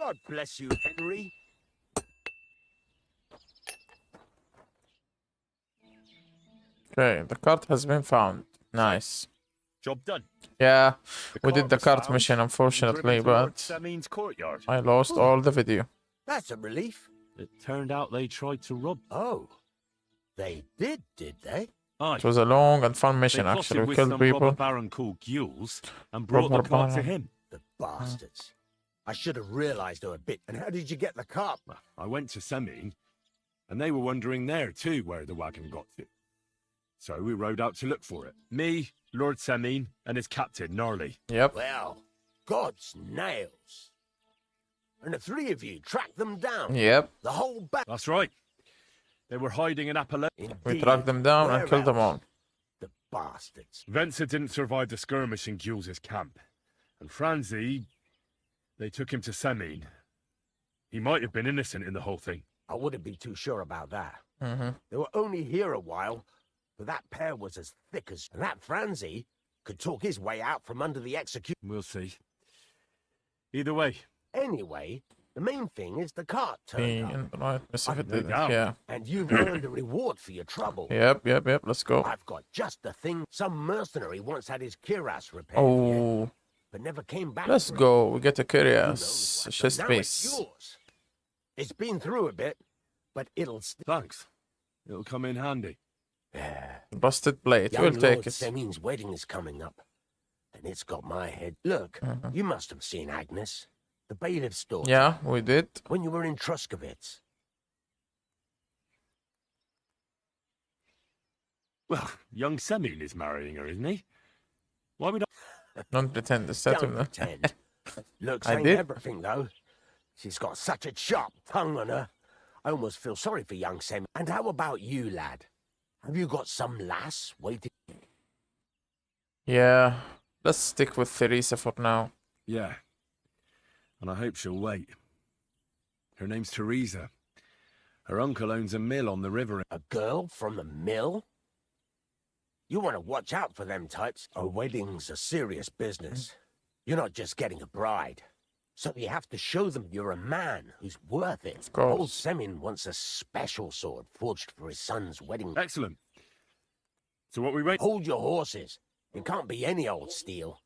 God bless you, Henry. Okay, the cart has been found. Nice. Job done. Yeah, The we did the was cart found mission, and unfortunately, driven to Lord but Samin's courtyard. I lost all the video. That's a relief. It turned out they tried to rob. Oh, they did they? Aye. It was a long and fun They mission, actually. plotted We with killed some robber people. baron called Gules and brought the Robber cart to baron. him. The bastards. I should have realized they were a bit. And how did you get the cart? Well, I went to Samin, and they were wondering there too where the wagon got to. So we rode out to look for it. Me, Lord Samin, and his captain, Gnarly. Yep. Well, God's nails. And the three of you tracked them down. Yep. The whole back. That's right. They were hiding in Apollo. We tracked them down and killed them all. The bastards. Venser didn't survive the skirmish in Gules' camp. And Franzi, they took him to Samin. He might have been innocent in the whole thing. I wouldn't be too sure about that. Mm-hmm. They were only here a while, but that pair was as thick as... And that Franzi could talk his way out from under the execution. We'll see. Either way. Anyway, the main thing is the cart turned up. Right, let's see if it No didn't. doubt. Yeah. And you've earned a reward for your trouble. Yep. Let's go. I've got just the thing. Some mercenary once had his cuirass repaired, Oh, but never came back. let's for it. go. We get a Who knows curious what, chest but now it's piece. yours. It's been through a bit, but it'll still... Thanks. It'll come in handy. Busted blade. Young We'll take Lord it. Semin's wedding is coming up, and it's got my head. Look, you must have seen Agnes, the bailiff's daughter. Yeah, we did. When you were in Truskovitz. Well, young Samin is marrying her, isn't he? Why would I... Don't pretend to set Don't him. pretend. Looks I ain't did. everything, though. She's got such a sharp tongue on her. I almost feel sorry for young Semin. And how about you, lad? Have you got some lass waiting? Yeah, let's stick with Theresa for now. Yeah. And I hope she'll wait. Her name's Teresa. Her uncle owns a mill on the river. A girl from the mill? You want to watch out for them types. A wedding's a serious business. You're not just getting a bride. So you have to show them you're a man who's worth it. Of course. Old Semin wants a special sword forged for his son's wedding. Excellent. So what we wait... Hold your horses. It can't be any old steel.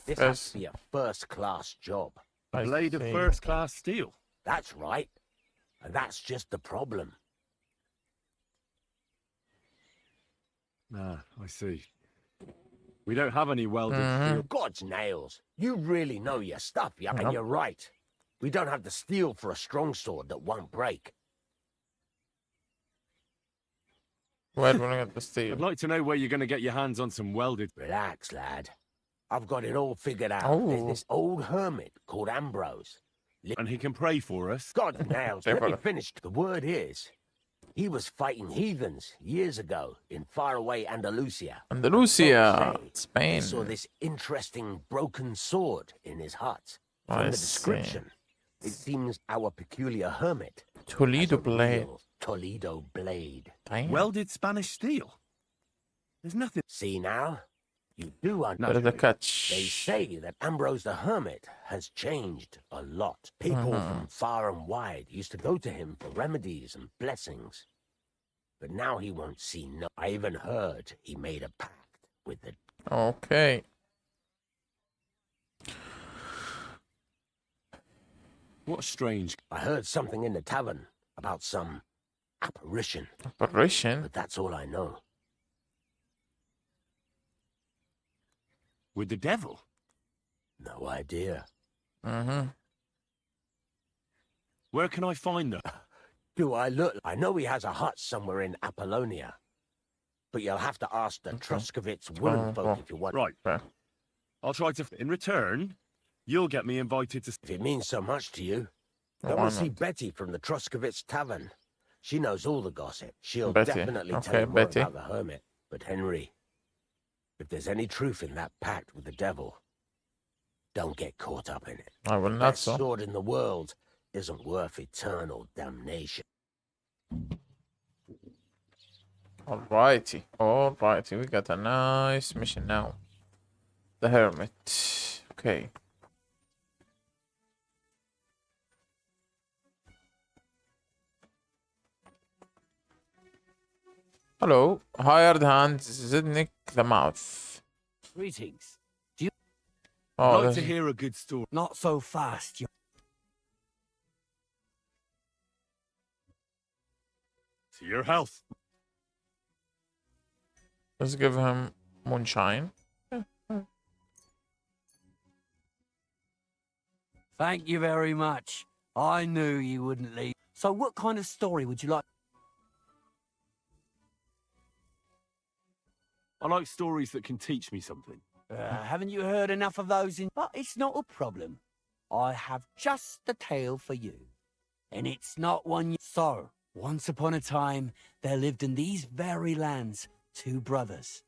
This has to be a first-class job. A I blade of see. first-class steel. That's right. And that's just the problem. Ah, I see. We don't have any welded steel. God's nails. You really know your stuff, yeah? Yep. And you're right. We don't have the steel for a strong sword that won't break. Where do we get the I'd steel? like to know where you're going to get your hands on some welded... Relax, lad. I've got it all figured out. Oh. There's this old hermit called Ambrose. And he can pray for us. God's nails. Let me Tibor. finish. The word is, he was fighting heathens years ago in faraway Andalusia. Andalusia, He Spain. saw this interesting broken sword in his hut. From I the see. description, it seems our peculiar hermit has Toledo a blade. real Toledo blade. Damn. Welded Spanish steel. There's nothing... See now? You do Better the understand. catch. They say that Ambrose the Hermit has changed a lot. People from far and wide used to go to him for remedies and blessings. But now he won't see no... I even heard he made a pact with the... Okay. What strange... I heard something in the tavern about some apparition, Apparition. but that's all I know. With the devil? No idea. Where can I find them? Do I look... I know he has a hut somewhere in Apollonia. But you'll have to ask the Truskovitz womenfolk if you want. Right. Okay. I'll try to... In return, you'll get me invited to... If it means so much to you, Why go and see not? Betty from the Truskovitz Tavern. She knows all the gossip. She'll Betty. definitely tell Okay, you more Betty. about the hermit. But Henry, if there's any truth in that pact with the devil, don't get caught up in it. I will not That so. sword in the world isn't worth eternal damnation. Alrighty, we got a nice mission now. The Hermit. Okay. Hello. Hired hand Zidnik the mouth. Greetings. Oh, I'd like this to is- hear a good story. Not so fast. To your health. let's give him moonshine. Thank you very much. I knew you wouldn't leave. So what kind of story would you like? I like stories that can teach me something. Haven't you heard enough of those in... But it's not a problem. I have just the tale for you. And it's not one you... So, once upon a time, there lived in these very lands 2 brothers.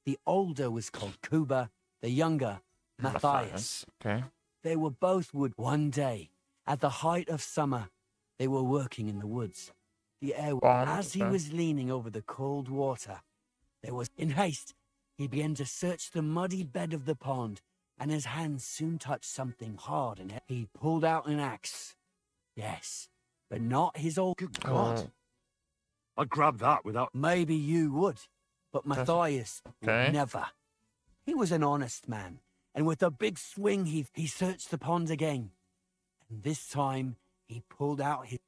The older was called Kuba, the younger, Matthias. Okay. They were both wood. One day, at the height of summer, they were working in the woods. The air... Bomb, As he okay. was leaning over the cold water, there was... In haste, he began to search the muddy bed of the pond, and his hands soon touched something hard and he pulled out an axe. Yes, but not his old... Good God. Oh, I'd grab that without... Maybe you would, but Matthias Okay. would never. He was an honest man, and with a big swing he searched the pond again. And this time, he pulled out his...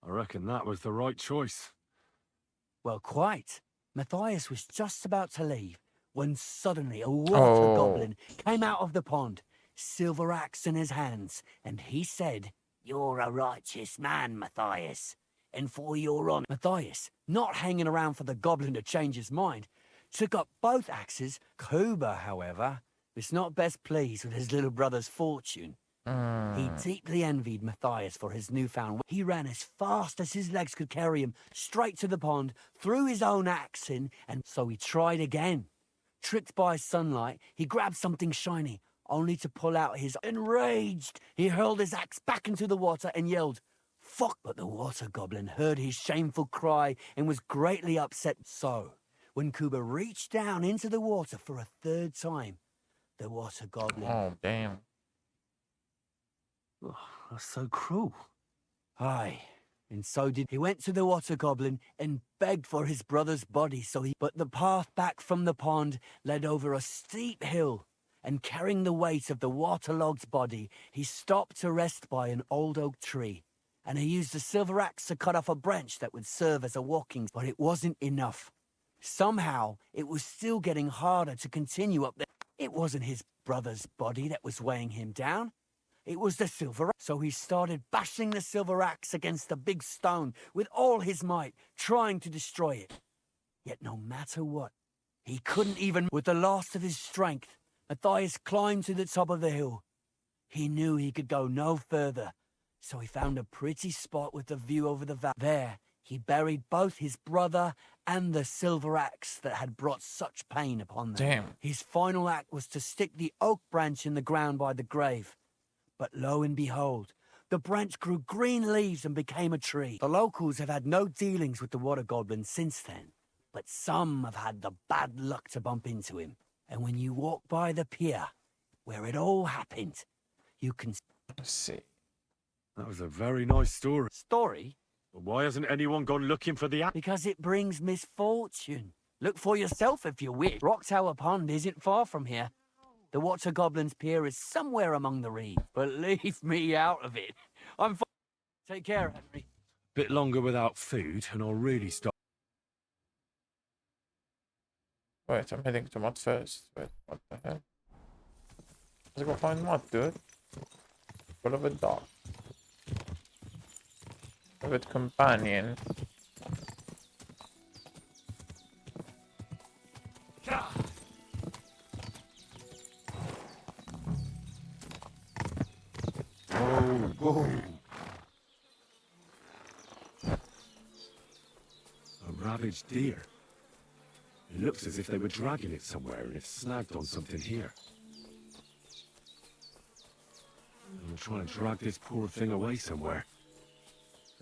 I reckon that was the right choice. Well, quite. Matthias was just about to leave when suddenly a water Oh. goblin came out of the pond, silver axe in his hands, and he said, "You're a righteous man, Matthias, and for your honor..." Matthias, not hanging around for the goblin to change his mind, took up both axes. Kuba, however, was not best pleased with his little brother's fortune. He deeply envied Matthias for his newfound... He ran as fast as his legs could carry him, straight to the pond, threw his own axe in, and so he tried again. Tricked by sunlight, he grabbed something shiny, only to pull out his... Enraged, he hurled his axe back into the water and yelled, "Fuck!" But the water goblin heard his shameful cry and was greatly upset. So, when Kuba reached down into the water for a 3rd time, the water goblin... oh, damn. Oh, that's so cruel. Aye, and so did he. Went to the water goblin and begged for his brother's body, but the path back from the pond led over a steep hill, and carrying the weight of the waterlogged body, he stopped to rest by an old oak tree, and he used a silver axe to cut off a branch that would serve as a walking... But it wasn't enough. Somehow, it was still getting harder to continue up there. It wasn't his brother's body that was weighing him down. It was the silver axe. So he started bashing the silver axe against the big stone with all his might, trying to destroy it. Yet no matter what, he couldn't even... With the last of his strength, Matthias climbed to the top of the hill. He knew he could go no further, so he found a pretty spot with a view over the valley. There, he buried both his brother and the silver axe that had brought such pain upon them. Damn. His final act was to stick the oak branch in the ground by the grave. But lo and behold, the branch grew green leaves and became a tree. The locals have had no dealings with the water goblin since then, but some have had the bad luck to bump into him. And when you walk by the pier where it all happened, you can... Let's see. That was a very nice story. Story? But why hasn't anyone gone looking for the axe? Because it brings misfortune. Look for yourself if you wish. Rock Tower Pond isn't far from here. The Water Goblin's pier is somewhere among the reeds, but leave me out of it. I'm fine. Take care, Henry. Bit longer without food, and I'll really start. Wait, I'm heading to Mutt first. Wait, what the hell? Let's go find Mutt, dude. Full of a dog. With companion. Whoa. A ravaged deer. It looks as if they were dragging it somewhere and it snagged on something here. I'm trying to drag this poor thing away somewhere.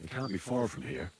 It can't be far from here.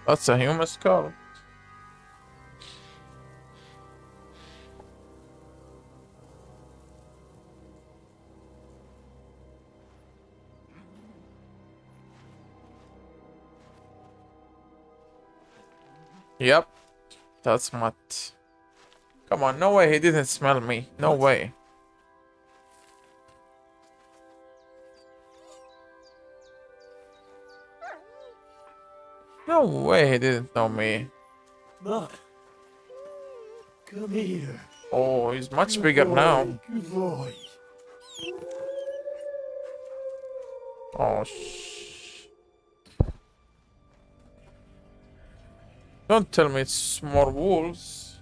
That's a human skull. Yep, that's Mutt. Come on, no way he didn't smell me. No way. No way he didn't know me. Mutt, come here. Oh, he's much bigger now. Good boy. Oh, don't tell me it's more wolves.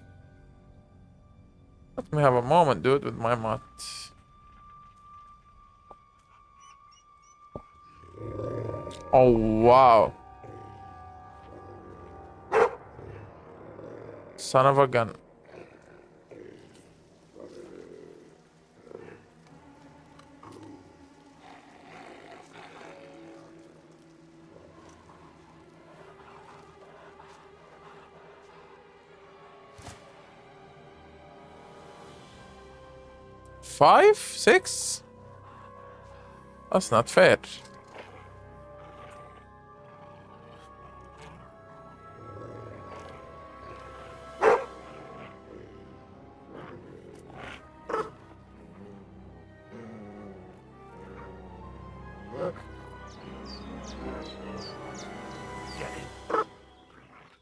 Let me have a moment, dude, with my Mutt. Oh, wow. Son of a gun. Five? Six? That's not fair.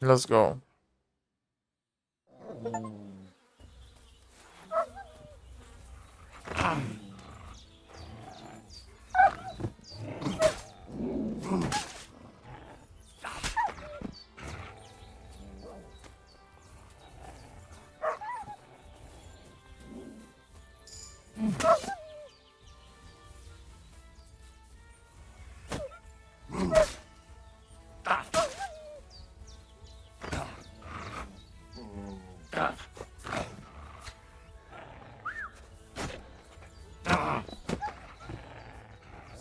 Let's go.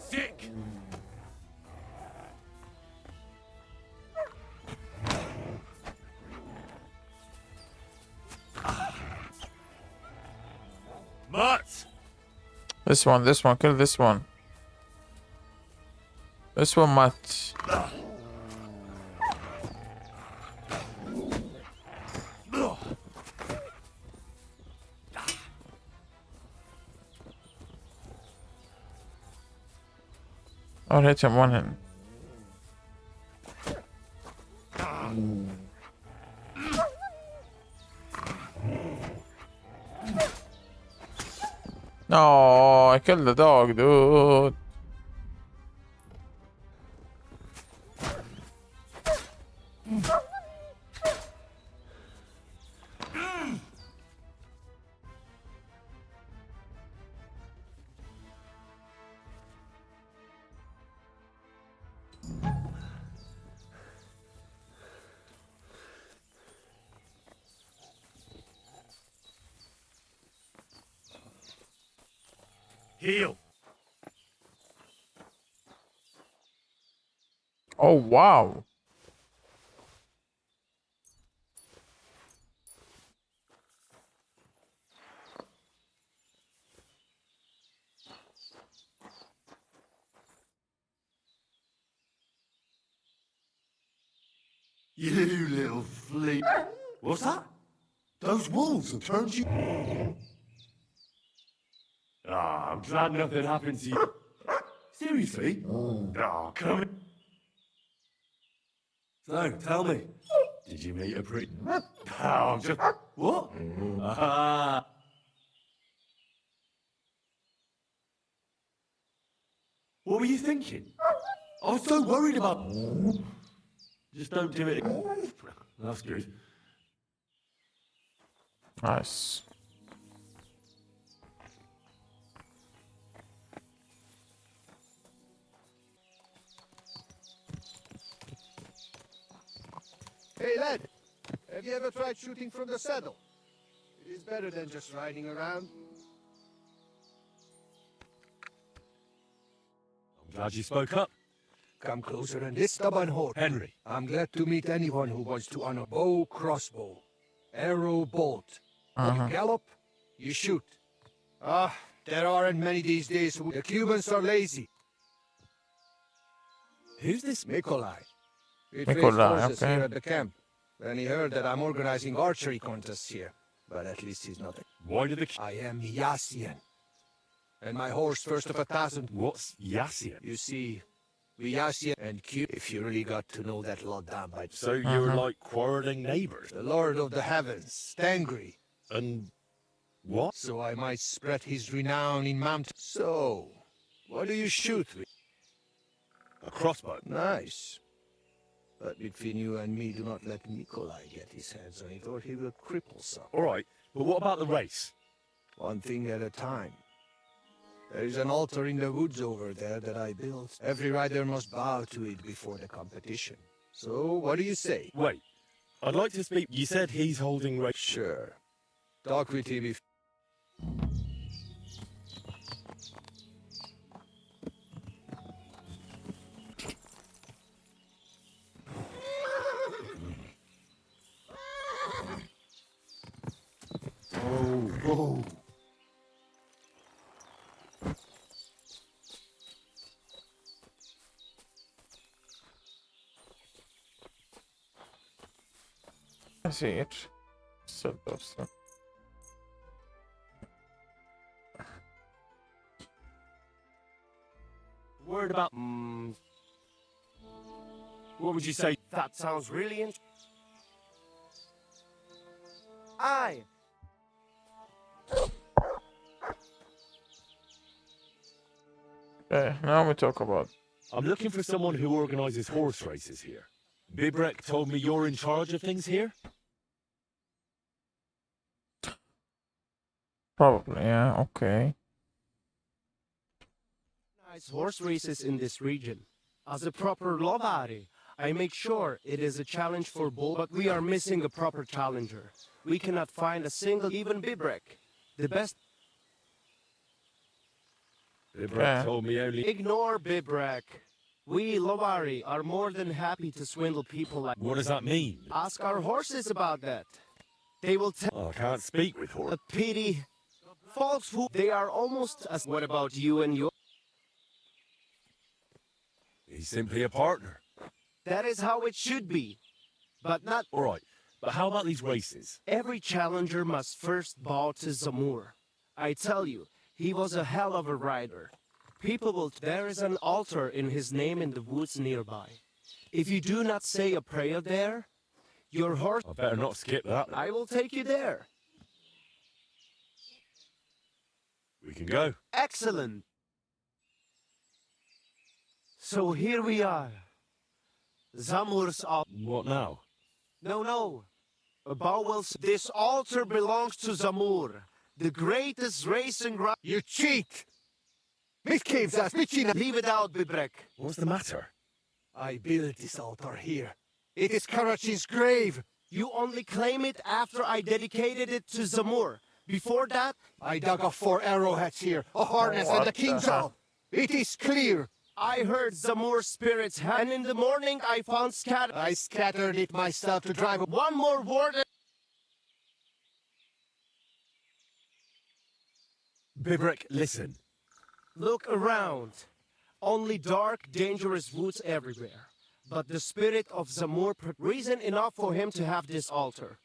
Sick! Mutt! This one, kill this one. This one, Mutt. I'll hit him one hand. No, I killed the dog, dude. Heal! Oh, wow. You little flea. What's that? Those wolves have turned you. Ah, I'm glad nothing happened to you. Seriously? Oh, come in. So, tell me. Did you meet a pretty... Oh, I'm just... What? Ah. What were you thinking? I was so worried about. Just don't do it. That's good. Nice. Hey lad, have you ever tried shooting from the saddle? It is better than just riding around. I'm glad you spoke up. Come closer and this stubborn horse. Henry. I'm glad to meet anyone who wants to honor bow, crossbow, arrow, bolt. You gallop, you shoot. There aren't many these days who... The Cubans are lazy. Who's this? Nikolai. We Nikolai, traced horses okay. here at the camp. Then he heard that I'm organizing archery contests here. But at least he's not. Why did the... I am Yassian. And my horse, first of 1,000. What's Yassian? You see, we Yassian and Q, if you really got to know that lot down by... So you're like quarreling neighbours? The Lord of the Heavens, Stangry. And what? So I might spread his renown in mountains. So, what do you shoot with? A crossbow? Nice. But between you and me, do not let Nikolai get his hands on it, or he will cripple some. All right, but what about the race? One thing at a time. There is an altar in the woods over there that I built. Every rider must bow to it before the competition. So, what do you say? Wait, I'd like to speak... You said he's holding race... Sure. Talk with him if... Oh. I see it. So those. Word about... What would you say? That sounds really interesting. Aye. Okay, now we talk about. I'm looking for someone who organises horse races here. Bibrek told me you're in charge of things here? Probably, yeah, okay. Nice horse races in this region. As a proper lovari, I make sure it is a challenge for both, but we are missing a proper challenger. We cannot find a single, even Bibrek. The best... Bibrek Yeah. told me only... Ignore Bibrek. We lovari are more than happy to swindle people like... What does that mean? Ask our horses about that. They will tell... Oh, I can't speak with horses. A pity. Falsehood. They are almost as... What about you and your... He's simply a partner. That is how it should be. But not... All right, but how about these races? Every challenger must first bow to Zamur. I tell you, he was a hell of a rider. People will... There is an altar in his name in the woods nearby. If you do not say a prayer there, your horse... I better not skip that. I will take you there. We can go. Excellent. So here we are. Zamur's altar. What now? No. This altar belongs to Zamur, the greatest racing rider. You cheat! Leave it out, Bibrek. What's the matter? I built this altar here. It is Karachin's grave. You only claim it after I dedicated it to Zamur. Before that, I dug up 4 arrowheads here, a harness and a king's all. It is clear. I heard Zamur's spirits, and in the morning I found scattered. I scattered it myself to drive... One more word. Bibrek, listen. Look around. Only dark, dangerous woods everywhere. But the spirit of Zamur, reason enough for him to have this altar.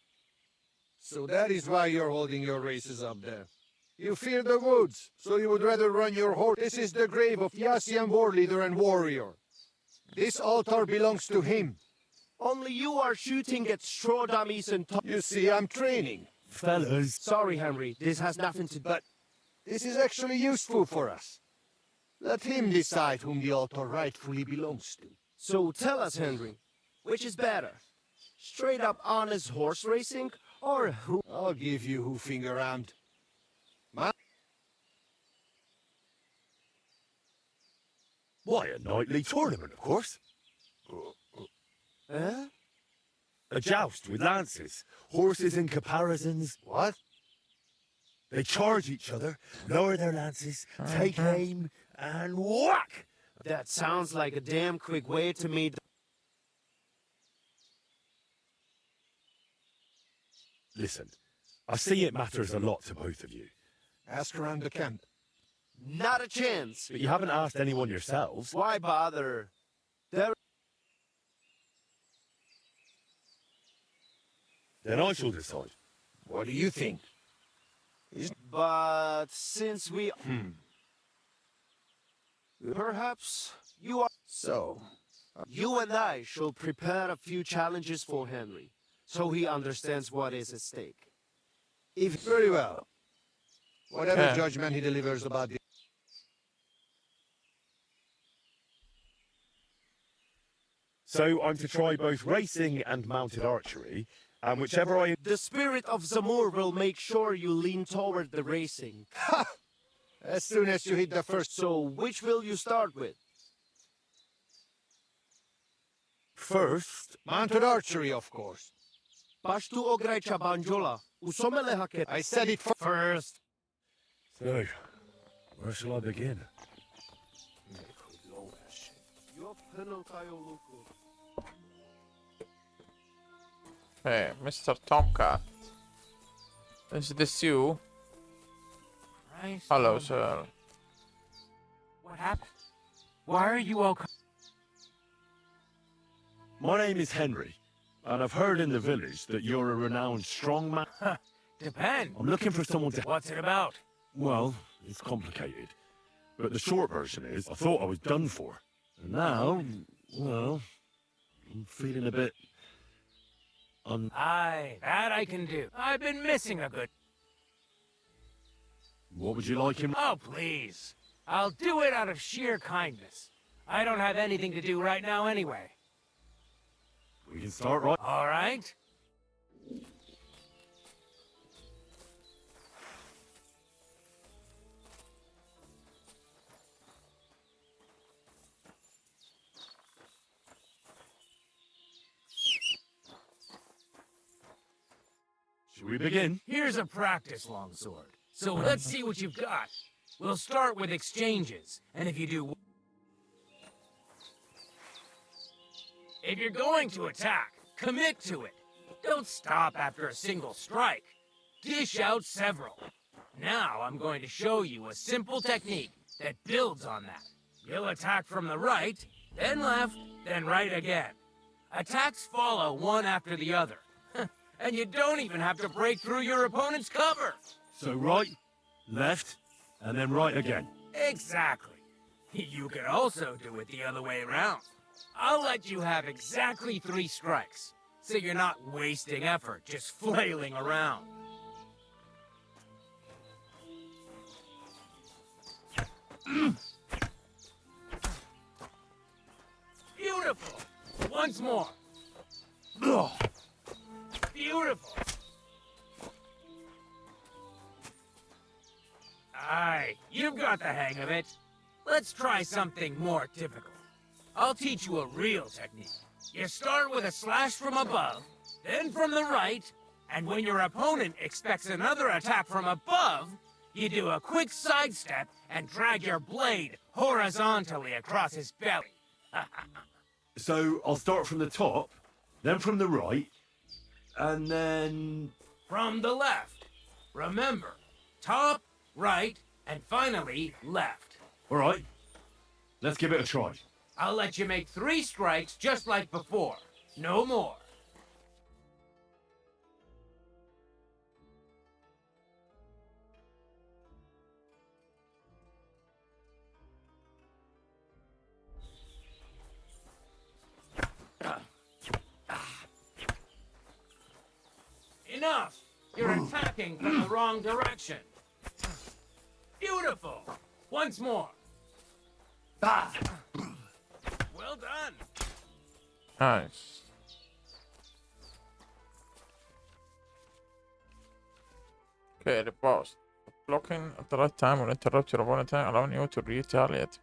So that is why you're holding your races up there. You fear the woods, so you would rather run your horse. This is the grave of Yassian war leader and warrior. This altar belongs to him. Only you are shooting at straw dummies and... You see, I'm training. Fellas. Sorry, Henry, this has nothing to do... But this is actually useful for us. Let him decide whom the altar rightfully belongs to. So tell us, Henry, which is better? Straight up honest horse racing, or who? I'll give you hoofing around. Why, a nightly tournament, of course. Huh? A joust with lances, horses and caparisons. What? They charge each other, lower their lances, take aim, and whack! That sounds like a damn quick way to meet. Listen, I see it matters a lot to both of you. Ask around the camp. Not a chance. But you haven't asked anyone yourselves. Why bother? There. Then I shall decide. What do you think? But since we. Perhaps you are. So, You and I shall prepare a few challenges for Henry, so he understands what is at stake. If very well. Whatever Yeah. judgment he delivers about the... So I'm to try both racing and mounted archery, and whichever I... the spirit of Zamur will make sure you lean toward the racing. As soon as you hit the first... So which will you start with? First, Mounted archery, of course. Pashtu ograjcha banjola. Usomele haket. I said it First. so, where shall I begin? Hey, Mr. Tomcat. Is this you? Christ Hello, almighty. sir. What happened? Why are you all My name is Henry, and I've heard in the village that you're a renowned strongman. Depend. I'm looking for someone to... What's it about? Well, it's complicated. But the short version is, I thought I was done for. And now, well, I'm feeling a bit... Aye, that I can do. I've been missing a good... What would you like him... Oh, please. I'll do it out of sheer kindness. I don't have anything to do right now anyway. We can start right... All right? Should we begin? Here's a practice longsword. So let's see what you've got. We'll start with exchanges, and if you do... If you're going to attack, commit to it. Don't stop after a single strike. Dish out several. Now I'm going to show you a simple technique that builds on that. You'll attack from the right, then left, then right again. Attacks follow one after the other. And you don't even have to break through your opponent's cover. So right, left, and then right again. Exactly. You could also do it the other way around. I'll let you have exactly 3 strikes, so you're not wasting effort just flailing around. Beautiful. Once more. Beautiful. Aye, you've got the hang of it. Let's try something more typical. I'll teach you a real technique. You start with a slash from above, then from the right, and when your opponent expects another attack from above, you do a quick sidestep and drag your blade horizontally across his belly. So I'll start from the top, then from the right, and then... From the left. Remember, top, right, and finally left. All right, let's give it a try. I'll let you make 3 strikes just like before. No more. Enough! You're attacking from the wrong direction. Beautiful! Once more. Well done. Nice. Okay, the boss. Blocking at the right time will interrupt your opponent attack, allowing you to retaliate.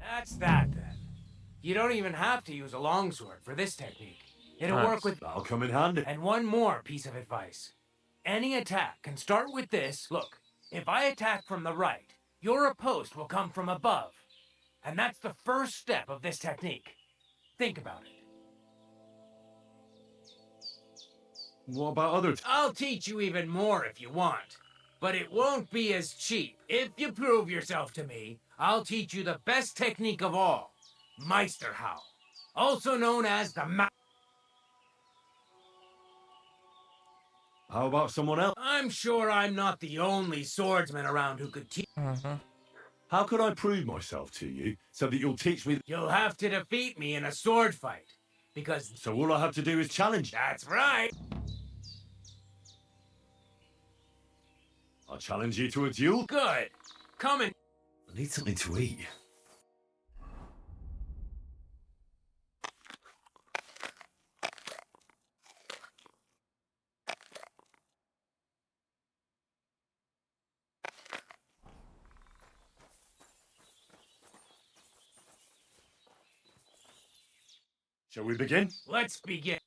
That's that then. You don't even have to use a longsword for this technique. It'll work with... That'll come in handy. And one more piece of advice. Any attack can start with this. Look, if I attack from the right, your riposte will come from above. And that's the first step of this technique. Think about it. What about others? I'll teach you even more if you want. But it won't be as cheap. If you prove yourself to me, I'll teach you the best technique of all. Meisterhowl. Also known as the How about someone else? I'm sure I'm not the only swordsman around who could teach. How could I prove myself to you so that you'll teach me? You'll have to defeat me in a sword fight. Because So all I have to do is challenge. that's right. I'll challenge you to a duel. Good. Come and... I need something to eat. Shall we begin? Let's begin.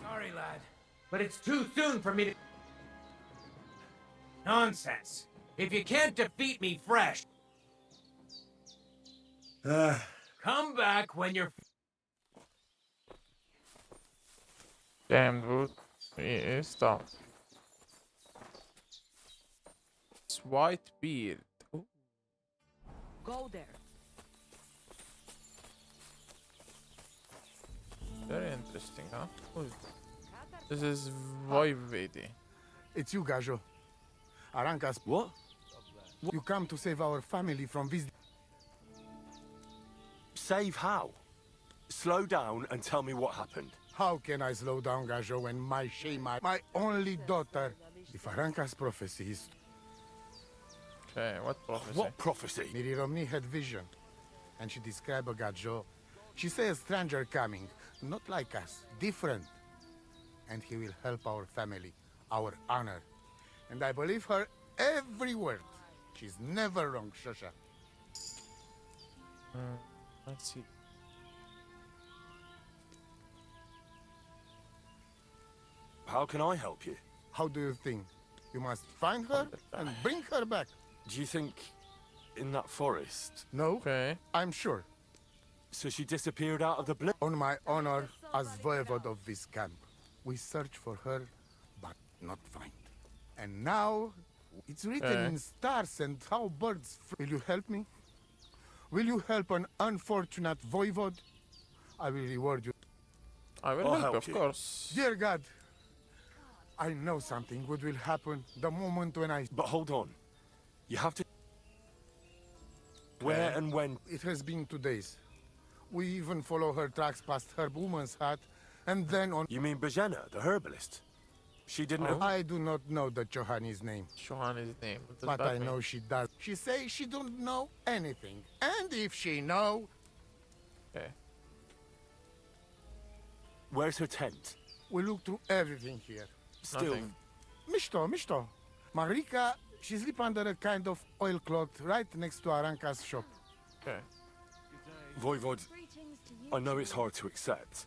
Sorry, lad, but it's too soon for me to... Nonsense. If you can't defeat me fresh, come back when you're... Damn, dude. He is tough. It's white beard. Ooh. Go there. Very interesting, huh? Who's this is Voivodi. It's you, Gajo. Arankas. What? You come to save our family from this. Save how? Slow down and tell me what happened. How can I slow down, Gajo, when my Shema, my only daughter, if Aranka's prophecy is... Okay, what prophecy? What prophecy? Miri Romni had vision, and she described a Gajo. She said a stranger coming, not like us, different. And he will help our family, our honor. And I believe her every word. She's never wrong, Shosha. Let's see. How can I help you? How do you think? You must find her and bring her back. Do you think in that forest? No, Okay. I'm sure. So she disappeared out of the blue? On my honor as voivode of this camp, we search for her, but not find. And now, it's written in stars and how birds... Will you help me? Will you help an unfortunate voivode? I will reward you. I will I'll help, help you, you. of course. Dear God, I know something good will happen the moment when I... But hold on. You have to... Where and when? It has been 2 days. We even follow her tracks past her woman's hut, and then on... You mean Bajena, the herbalist? She didn't know... I do not know the Johanni's name, Shohani's name. What does but that I mean? know she does. She says she don't know anything. And if she know, Okay. Where's her tent? we look through everything here. Still... Nothing. Mishto. Marika, she sleep under a kind of oilcloth right next to Aranka's shop. Okay. Voivod, I know it's hard to accept,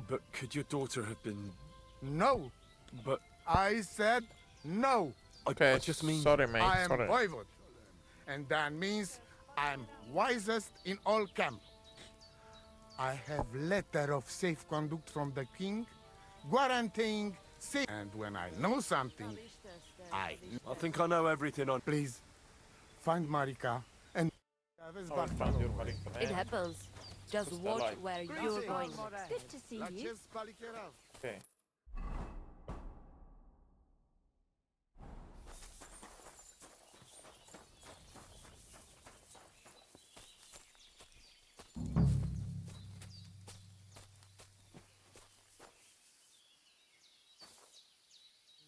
but could your daughter have been... No, But I said no. Okay. I just mean... Sorry, mate. I am Sorry. voivode. And that means I'm wisest in all camp. I have letter of safe conduct from the king, guaranteeing safe. And when I know something, I think I know everything on... please find Marika and Oh, find your Marika, It man. happens. Just What's that watch like? where you're going. Good to see you. Okay.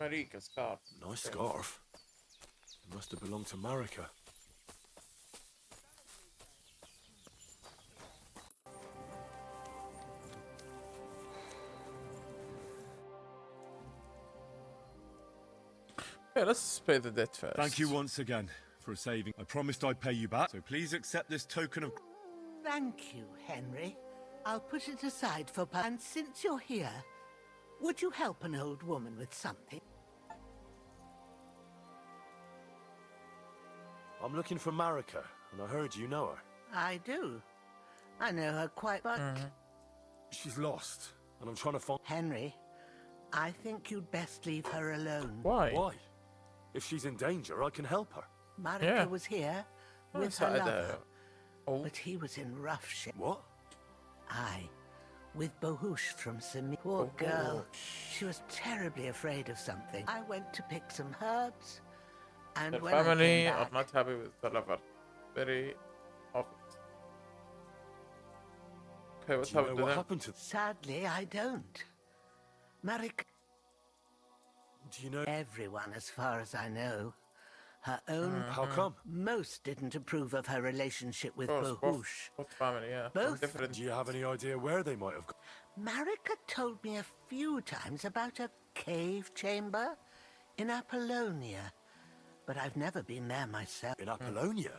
Marika's scarf. Nice scarf. It must have belonged to Marika. Yeah, let's pay the debt first. Thank you once again for saving. I promised I'd pay you back, so please accept this token of... Thank you, Henry. I'll put it aside for... And since you're here, would you help an old woman with something? I'm looking for Marika, and I heard you know her. I do. I know her quite, but... She's lost, and I'm trying to find... Henry, I think you'd best leave her alone. Why? Why? If she's in danger, I can help her. Marika Yeah. was here with What's her that, lover, Oh, but he was in rough shape. What? Aye, with Bohush from Sami. Poor girl. She was terribly afraid of something. I went to pick some herbs, and the when I family came are back, not happy with the lover. Very often. Okay, what's Do you know happened to what them? happened to... sadly, I don't. Marika, Do you know... everyone as far as I know. Her own How come? most didn't approve of her relationship with Of course, Bohush. both family, yeah. Both. Different. Do you have any idea where they might have gone? Marika told me a few times about a cave chamber in Apollonia, but I've never been there myself. In Apollonia?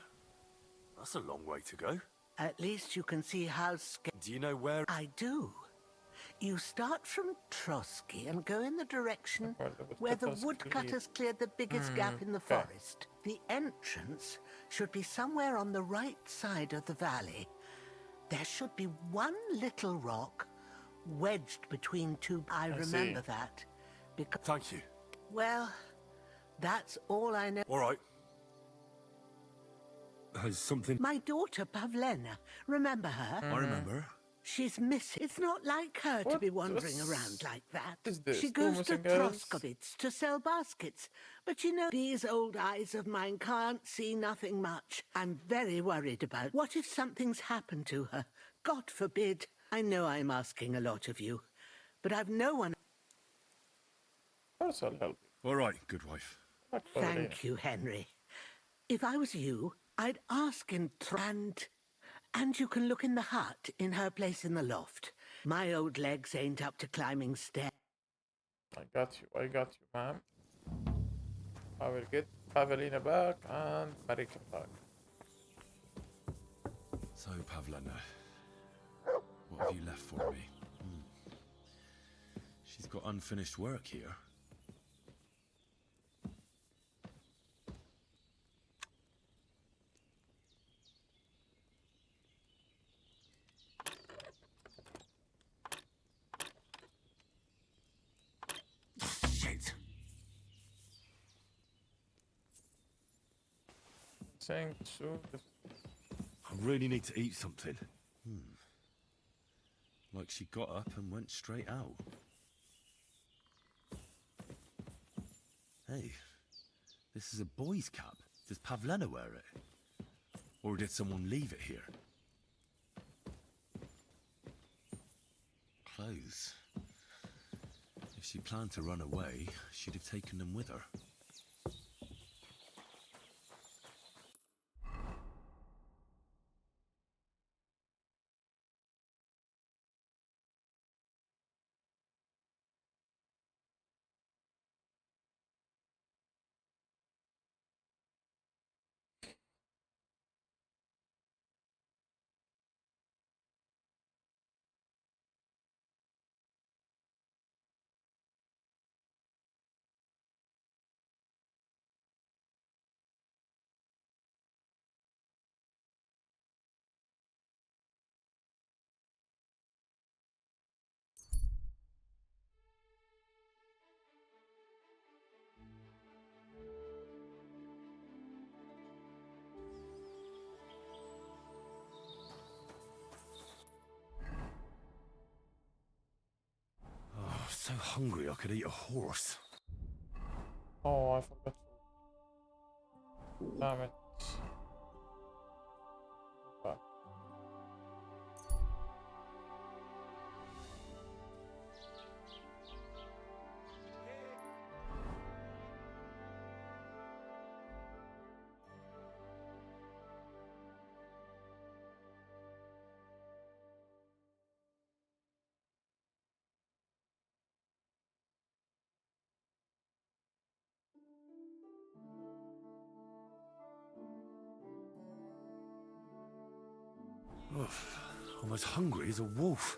That's a long way to go. At least you can see how Do you know where... I do. You start from Trotsky and go in the direction Well, the where the woodcutters woodcutters cleared the biggest gap in the okay. forest. The entrance should be somewhere on the right side of the valley. There should be one little rock wedged between two... I remember see. that. Because... Thank you. Well, that's all I know. All right. Has something... My daughter, Pavlena, remember her? I remember. She's missing. It's not like her to What? be wandering What's- around like that. is this? She Two goes to missing girls? Troskowitz to sell baskets. But you know, these old eyes of mine can't see nothing much. I'm very worried about... What if something's happened to her? God forbid. I know I'm asking a lot of you, but I've no one... Of course I'll help you. All right, good wife. Not Paulina. Thank you, Henry. If I was you, I'd ask in and you can look in the hut in her place in the loft. My old legs ain't up to climbing stairs. I got you, ma'am. I will get Pavelina back and Marika back. So, Pavlena, what have you left for me? She's got unfinished work here. Shit. Saying so. I really need to eat something. Like she got up and went straight out. Hey, this is a boy's cap. Does Pavlena wear it? Or did someone leave it here? Clothes. If she planned to run away, she'd have taken them with her. Oh, so hungry I could eat a horse. Oh, I forgot. Damn it. Back. I'm as hungry as a wolf.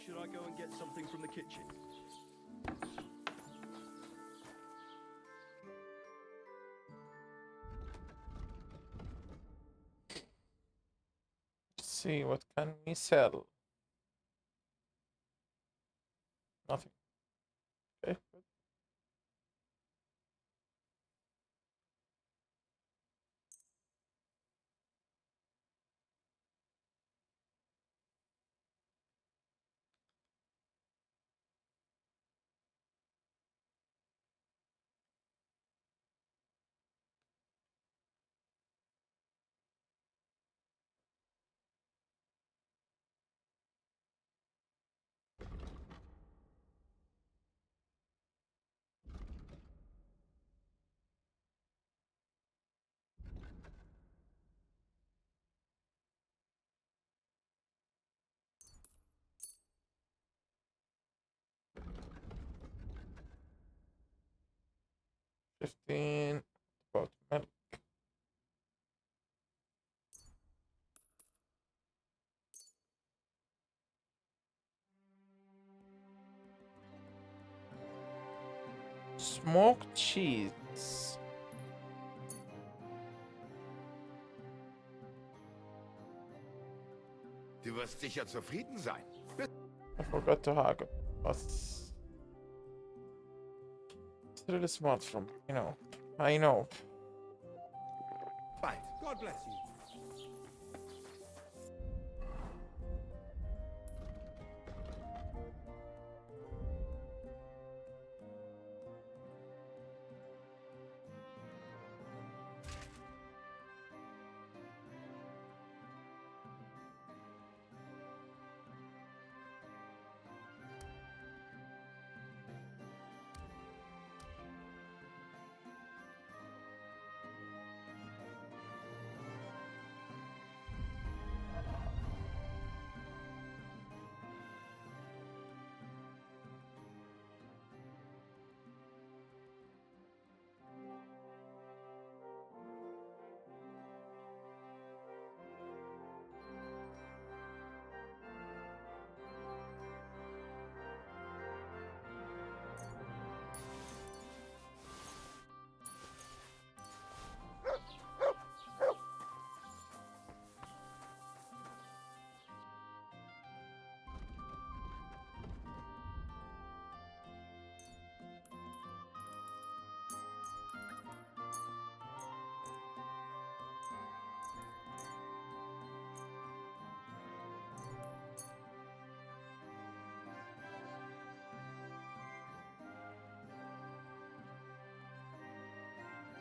Should I go and get something from the kitchen? Let's see, what can we sell? Nothing. Okay, good. $15. About milk. Smoked cheese. Du wirst sicher zufrieden sein. I forgot to hug. What's it's really smart from, you know. I know. Bald. God bless you.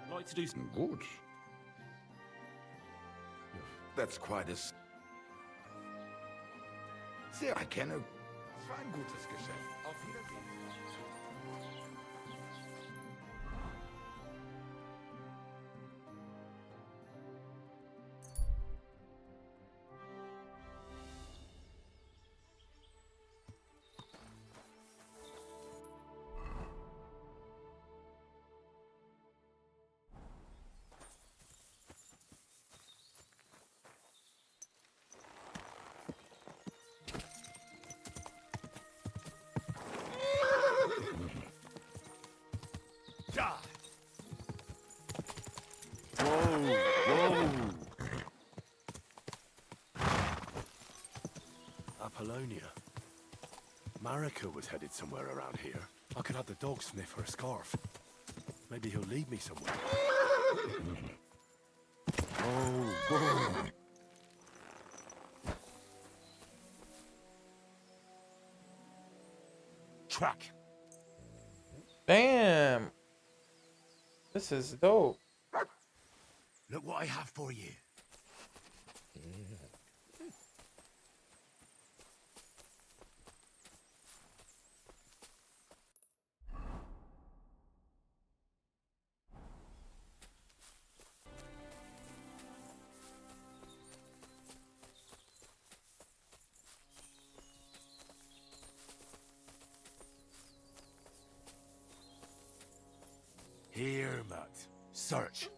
I'd like to do some Gut. That's quite a... Sehr erkenne. Es war ein gutes Geschäft. Auf Wiedersehen. Apollonia. Marika was headed somewhere around here. I could have the dog sniff her scarf. Maybe he'll lead me somewhere. Whoa. Track. Damn. This is dope. Look what I have for you. Here, Mutt. Search.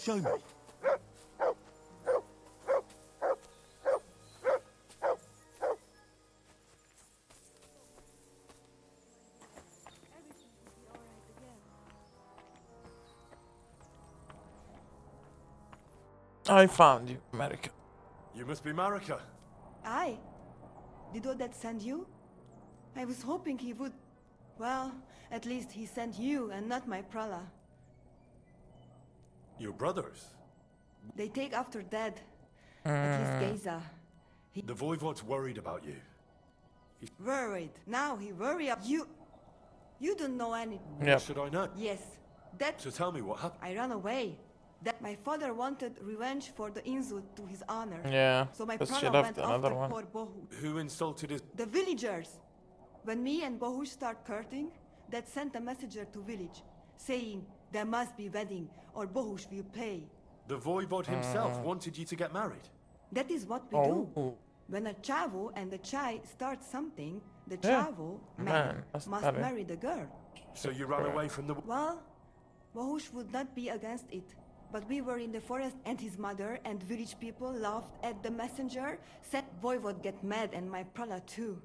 Show me. I found you, Marika. You must be Marika. I? Did Odette send you? I was hoping he would. Well, at least he sent you and not my prala. Your brothers? They take after Dad. At least Geza. The Voivod's worried about you. Worried. Now he worry up you. You don't know anything. Yep. Should I know? Yes. That So tell me what happened. I ran away. That my father wanted revenge for the insult to his honor. Yeah, So my because she prala left went another after one. poor Bohu. Who insulted his... The villagers. When me and Bohush start courting, Dad sent a messenger to village, saying there must be wedding or Bohush will pay. The Voivod himself wanted you to get married. That is what we do. When a chavo and a chai start something, the chavo man must marry the girl. So you ran away from the... Well, Bohush would not be against it. But we were in the forest and his mother and village people laughed at the messenger, said Voivod get mad and my prala too.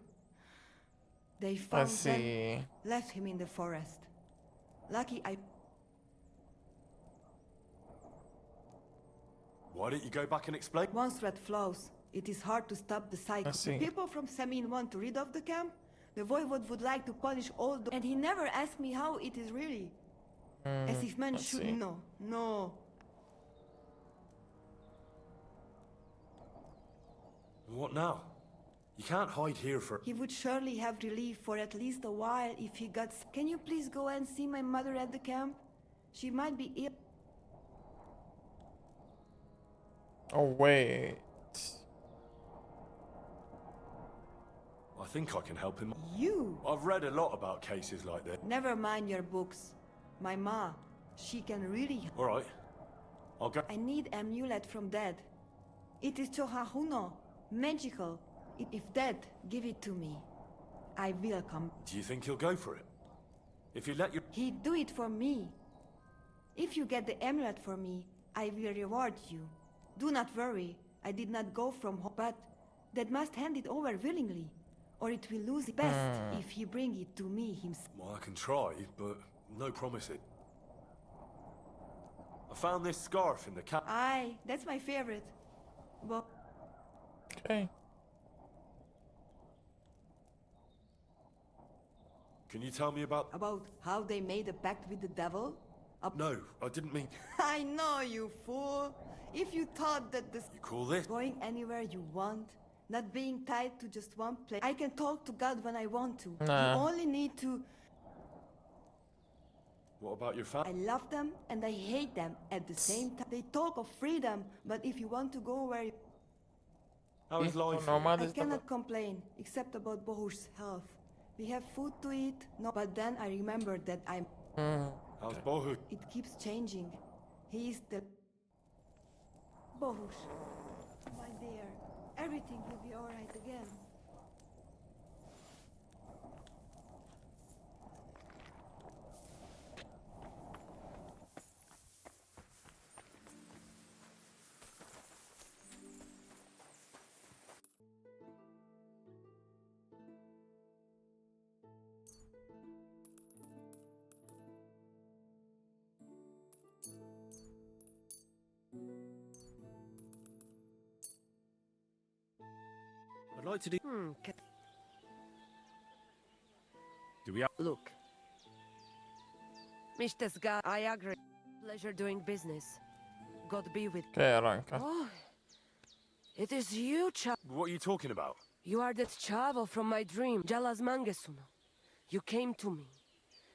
They found him, left him in the forest. Lucky I... Why don't you go back and explain? Once threat flows, it is hard to stop the cycle. The people from Samin want to rid of the camp. The Voivod would like to punish all the... And he never asked me how it is really. As if men should know. No. What now? You can't hide here for... He would surely have relief for at least a while if he got... Can you please go and see my mother at the camp? She might be ill. Oh, wait. I think I can help him. You? I've read a lot about cases like this. Never mind your books. My ma, she can really... All right. I'll go... I need amulet from Dad. It is Chohahuno. Magical. If Dad give it to me, I will come. Do you think he'll go for it? If you let you... He'd do it for me. If you get the amulet for me, I will reward you. Do not worry, I did not go from home, but Dad must hand it over willingly, or it will lose its best if he bring it to me himself. Well, I can try, but no promising. I found this scarf in the cat. Aye, that's my favorite. Well... Okay. Can you tell me about... About how they made a pact with the devil? No, I didn't mean... I know, you fool. If you thought that this... You call this? Going anywhere you want, not being tied to just one place. I can talk to God when I want to. Nah. You only need to... What about your family? I love them and I hate them at the same time. They talk of freedom, but if you want to go where you... How is life? I cannot complain, except about Bohush's health. We have food to eat, no, but then I remembered that I'm... How's Bohu? It keeps changing. He is the... Bohush, my dear, everything will be alright again. I'd like to do... Do we have... Look. Mr. Sgar, I agree. Pleasure doing business. God be with you. Okay, Ranka. Oh, it is you, What are you talking about? You are that chavo from my dream, Jalas Mangesuno. You came to me.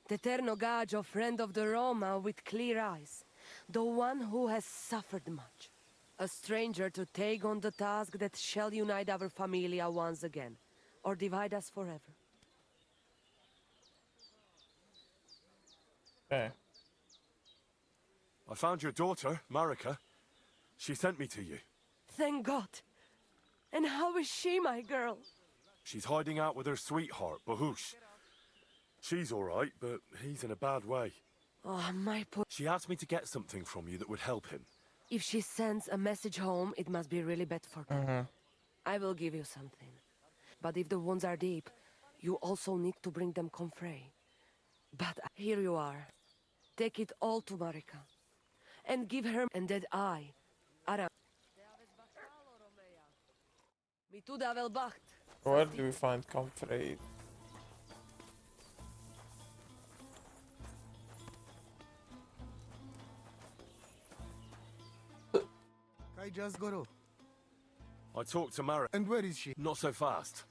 The Terno Gajo, friend of the Roma with clear eyes. The one who has suffered much. A stranger to take on the task that shall unite our familia once again, or divide us forever. Okay. I found your daughter, Marika. She sent me to you. Thank God. And how is she, my girl? She's hiding out with her sweetheart, Bahush. She's all right, but he's in a bad way. Oh, my poor... She asked me to get something from you that would help him. If she sends a message home, it must be really bad for them. I will give you something. But if the wounds are deep, you also need to bring them comfrey. But here you are. Take it all to Marika. And give her and that eye. Ara. Where do we find comfrey? I just got off. I talked to Marika. And where is she? Not so fast.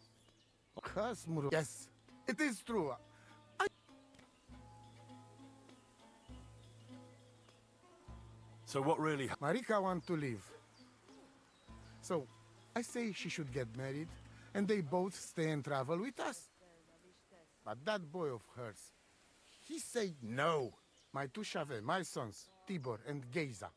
Kasmuru. Yes, it is true. So what really... Marika want to leave. So, I say she should get married, and they both stay and travel with us. But that boy of hers, he said no. My two Shave, my sons, Tibor and Geza,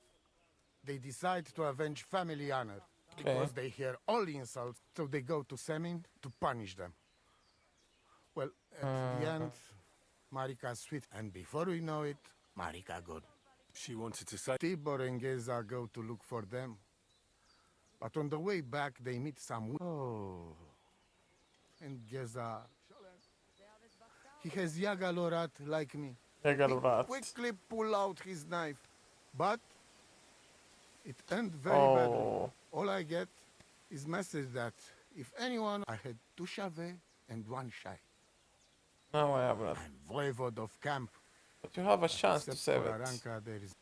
they decide to avenge family honor. Because they hear all the insults, so they go to Semin to punish them. Well, at the end, Marika sweet, and before we know it, Marika good. She wanted to say... Tibor and Geza go to look for them. But on the way back, they meet some... Oh. And Geza... He has Yagalorat like me. Yagalorat. He quickly pull out his knife. But... it ended very badly. All I get is message that if anyone... I had 2 Shave and 1 Shai. No, I have not. I'm voivode of camp. But you have a chance to save it. Aranka, there is...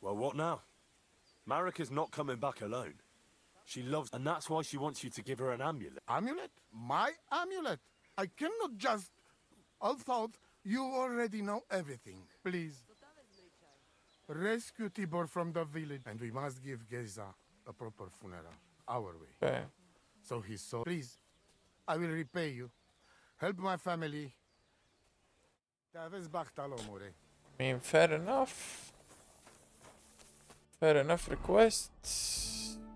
Well, what now? Marika's not coming back alone. She loves... and that's why she wants you to give her an amulet. Amulet? My amulet? I cannot just... I thought you already know everything. Please. Rescue Tibor from the village. And we must give Geza a proper funeral. Our way. Okay. So he's so... Please. I will repay you. Help my family. I mean, fair enough. Fair enough request.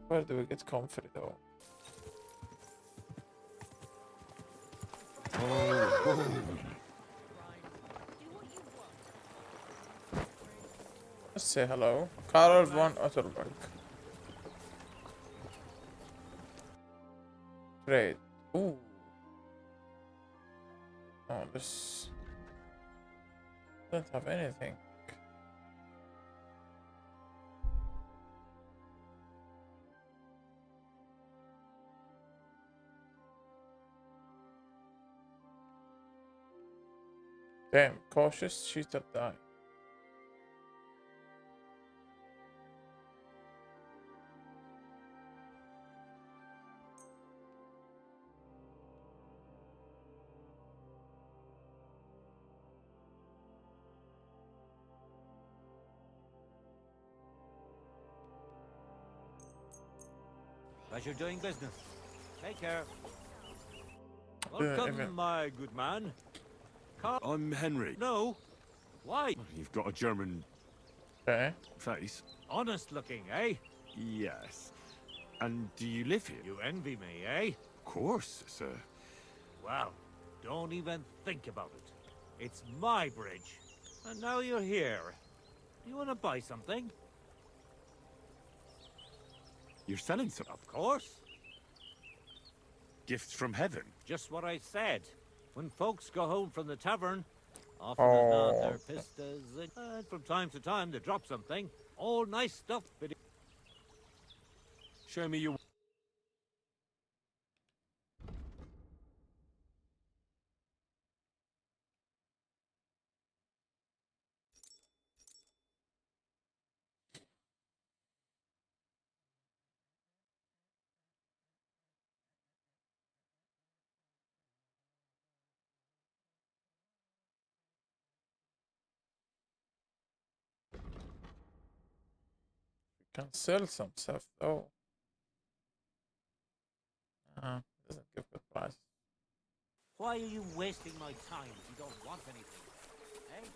Where do we get comfort though? Let's say hello. Karl von Otterberg. Trade. Ooh. Oh, this don't have anything. Damn, cautious, shoot or die. Pleasure doing business. Take care. Welcome, my good man. I'm Henry. No. Why? You've got a German... face. Honest looking, eh? Yes. And do you live here? You envy me, eh? Of course, sir. Well, don't even think about it. It's my bridge. And now you're here. You want to buy something? You're selling some? Of course. Gifts from heaven? Just what I said. When folks go home from the tavern, often as not their pistas, and from time to time they drop something. All nice stuff, but... Show me your... Can sell some stuff though. Doesn't give good price. Why are you wasting my time if you don't want anything? Eh?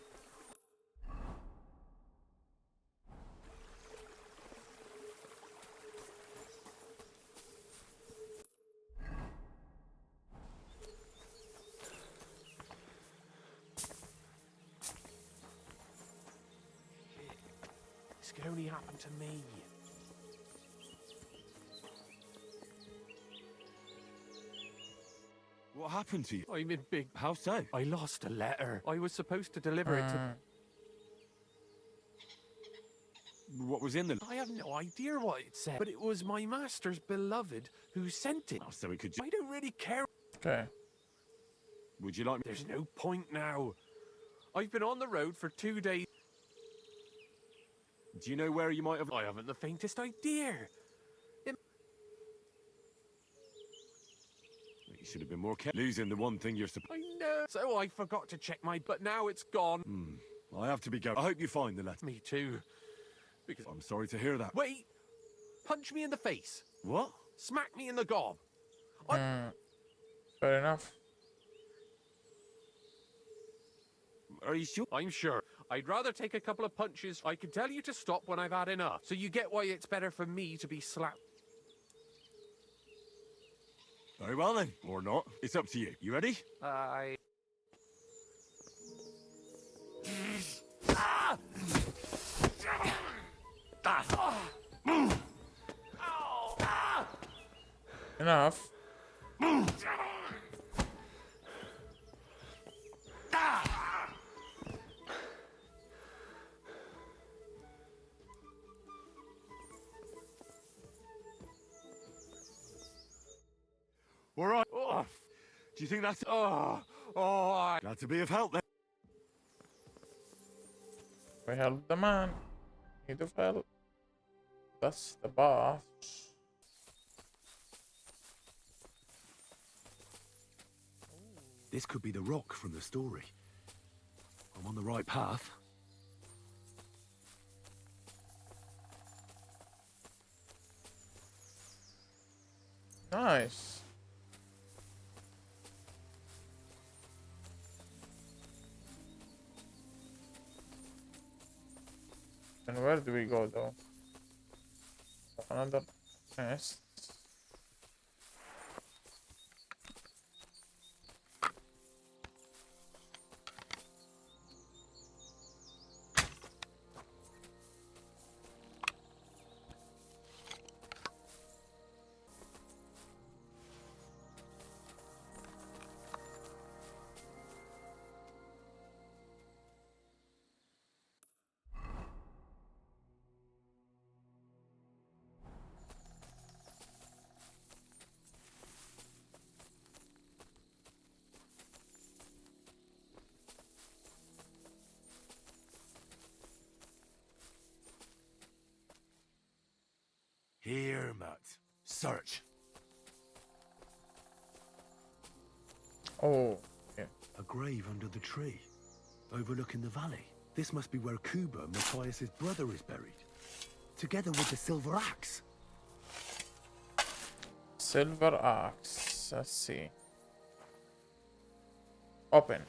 This could only happen to me. What happened to you? I'm in big... How so? I lost a letter. I was supposed to deliver it to... What was in the... I have no idea what it said, but it was my master's beloved who sent it. Oh, so we could... I don't really care. Okay. Would you like... There's no point now. I've been on the road for 2 days. Do you know where you might have... I haven't the faintest idea. You should have been more careful. Losing the one thing you're supposed... I know. So I forgot to check my... But now it's gone. I have to be going. I hope you find the letter. Me too. Because... I'm sorry to hear that. Wait! Punch me in the face. What? Smack me in the gob. Fair enough. Are you sure? I'm sure. I'd rather take a couple of punches. I can tell you to stop when I've had enough. So you get why it's better for me to be slapped. Very well then. Or not. It's up to you. You ready? Enough. All right. Oh, do you think that's... Glad to be of help then. We help the man. Need of help. That's the boss. This could be the rock from the story. I'm on the right path. Nice. And where do we go though? Another nest. Here, Mutt. Search. Oh, yeah. A grave under the tree, overlooking the valley. This must be where Kuba, Matthias's brother, is buried, together with the silver axe. Silver axe. Let's see. Open.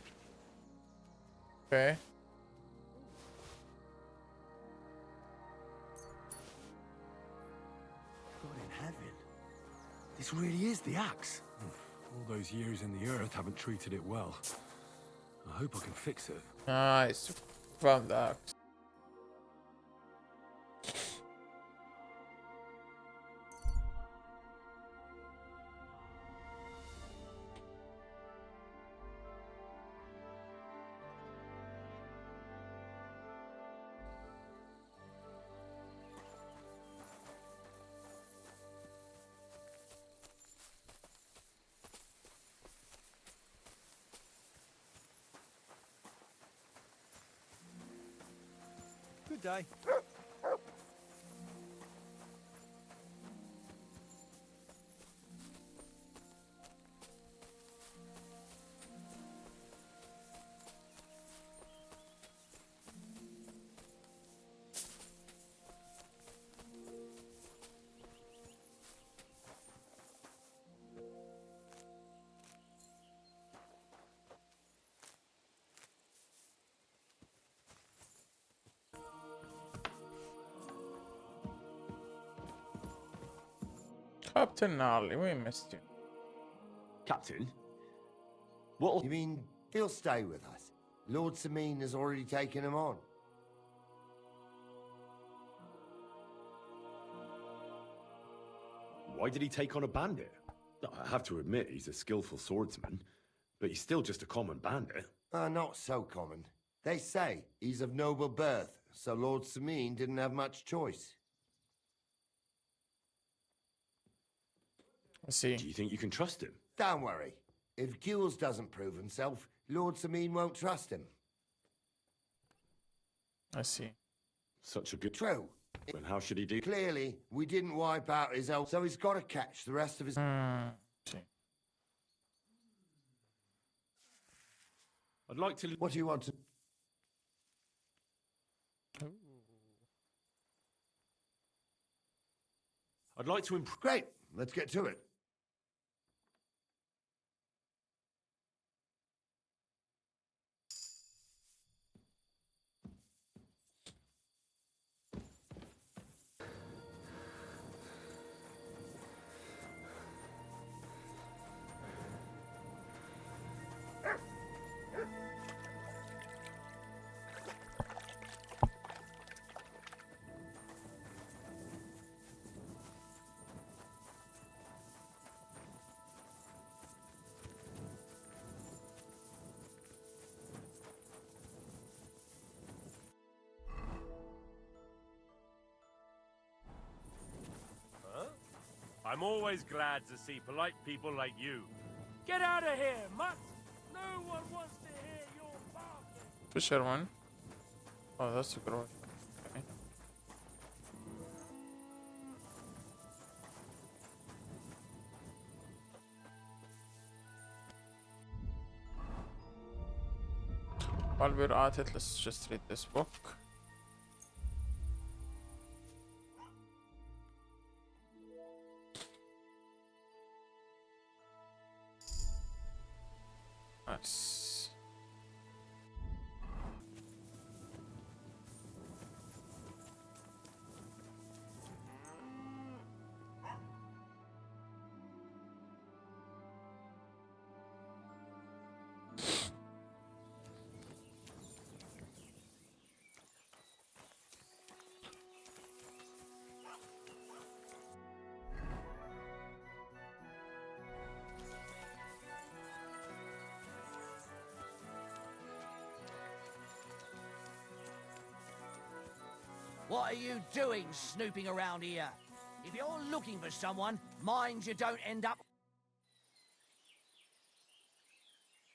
Okay. God in heaven. This really is the axe. All those years in the earth haven't treated it well. I hope I can fix it. Nice. Found the axe. Good day. Captain Gnarly, we missed you. Captain? What'll... You mean he'll stay with us? Lord Sameen has already taken him on. Why did he take on a bandit? I have to admit, he's a skillful swordsman, but he's still just a common bandit. Not so common. They say he's of noble birth, so Lord Sameen didn't have much choice. I see. Do you think you can trust him? Don't worry. If Gules doesn't prove himself, Lord Sameen won't trust him. I see. Such a good... True. And how should he do? Clearly, we didn't wipe out his old, so he's got to catch the rest of his... See. I'd like to... What do you want to... I'd like to improve... Great, let's get to it. I'm always glad to see polite people like you. Get out of here, Mutt! No one wants to hear your barking! Fisherman. Oh, that's a good one. Okay. While we're at it, let's just read this book. Nice. What are you doing snooping around here? If you're looking for someone, mind you don't end up...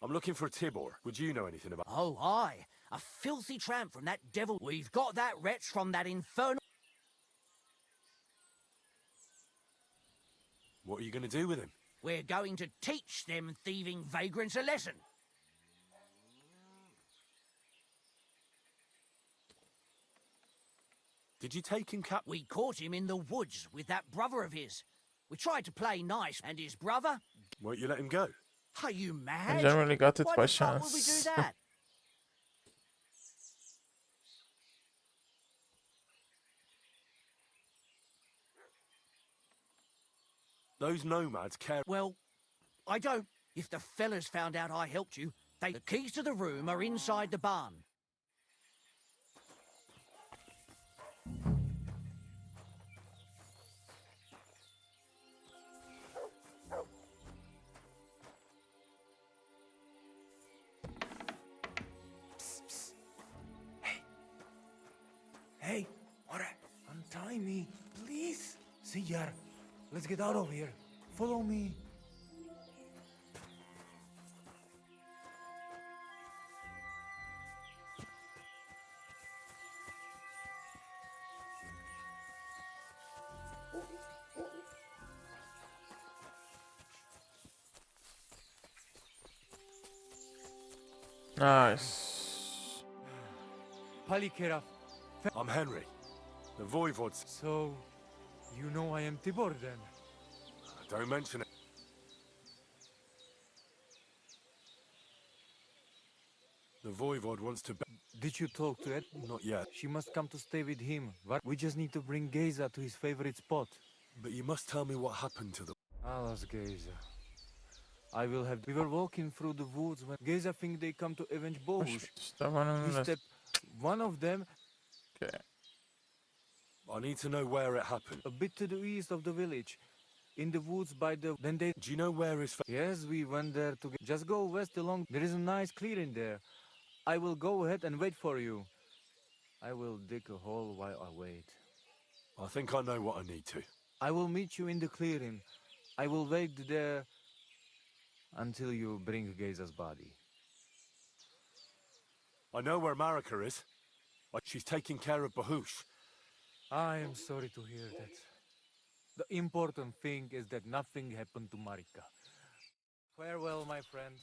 I'm looking for Tibor. Would you know anything about... Oh, aye. A filthy tramp from that devil. We've got that wretch from that infernal... What are you going to do with him? We're going to teach them thieving vagrants a lesson. Did you take him, Cap? We caught him in the woods with that brother of his. We tried to play nice, and his brother... Won't you let him go? Are you mad? I generally got it Why by the fuck would we do chance. that? Those nomads care... Well, I don't. If the fellas found out I helped you, the keys to the room are inside the barn. Hey, what? Untie me, please. Siyar, let's get out of here. Follow me. Nice. Palikera. I'm Henry, the Voivode's... So, you know I am Tibor then? Don't mention it. The Voivode wants to... Did you talk to Ed? Not yet. She must come to stay with him. We just need to bring Geza to his favorite spot. But you must tell me what happened to them. Alas, Geza. I will have. We were walking through the woods when Geza think they come to avenge Bohush. We step one of them. Okay. I need to know where it happened. A bit to the east of the village, in the woods by the. Then they. Do you know where his? Yes, we went there to. Just go west along. There is a nice clearing there. I will go ahead and wait for you. I will dig a hole while I wait. I think I know what I need to. I will meet you in the clearing. I will wait there until you bring Geza's body. I know where Marika is. She's taking care of Bahush. I am sorry to hear that. The important thing is that nothing happened to Marika. Farewell, my friend.